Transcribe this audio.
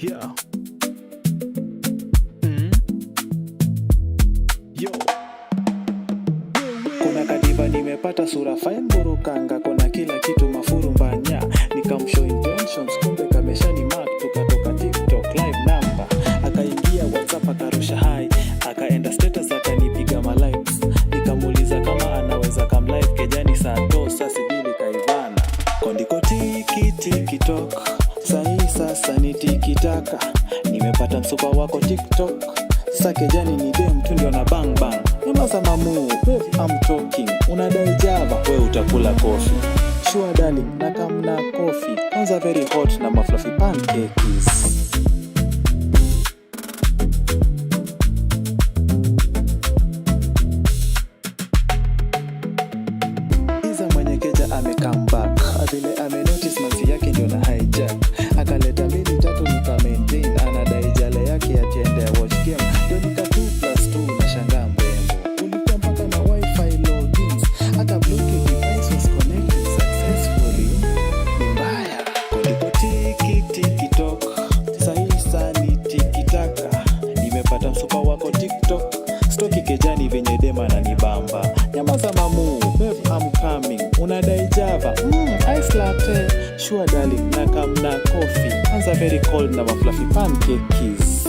Yeah. Yo. Kuna kadiva nimepata sura fine burukanga, kuna kila kitu mafuru mbanya, nikamshow intentions kumbe kameshani mark, tukatoka TikTok live number, akaingia WhatsApp akarusha hi, akaenda status akanipiga ma likes, nikamuuliza kama anaweza come live kejani saa tosa sidili kaivana kondiko TikTok sahi sasa ni tikitaka, nimepata msupa wako TikTok sasa kejani ni dem tu ndio na bang bang. Nyamaza mamu, babe I'm talking. Unadai java, we utakula coffee. Sure darling, nakamna coffee. Kwanza very hot na mafluffy pancakes. Iza mwenye keja come back. Vile notice manzi yake ndio na hijack. Akaleta mbili tatu nika maintain. Anadai jale yake atiende watch game. Ndio nika 2+2 na shangaa mrembo. Ulikuwa mpaka na wifi logins. Hata bluetooth device was connected successfully. Ni mbaya. Kondiko TikTok. Sahisa ni tikitaka. Nimepata msupa wako TikTok. Stoki kejani venye dema na nibamba. Nyamaza mamu, babe I'm coming. Unadai java, ice latte. Sure darling, nakamna coffee. Kwanza very cold na mafluffy pancakes.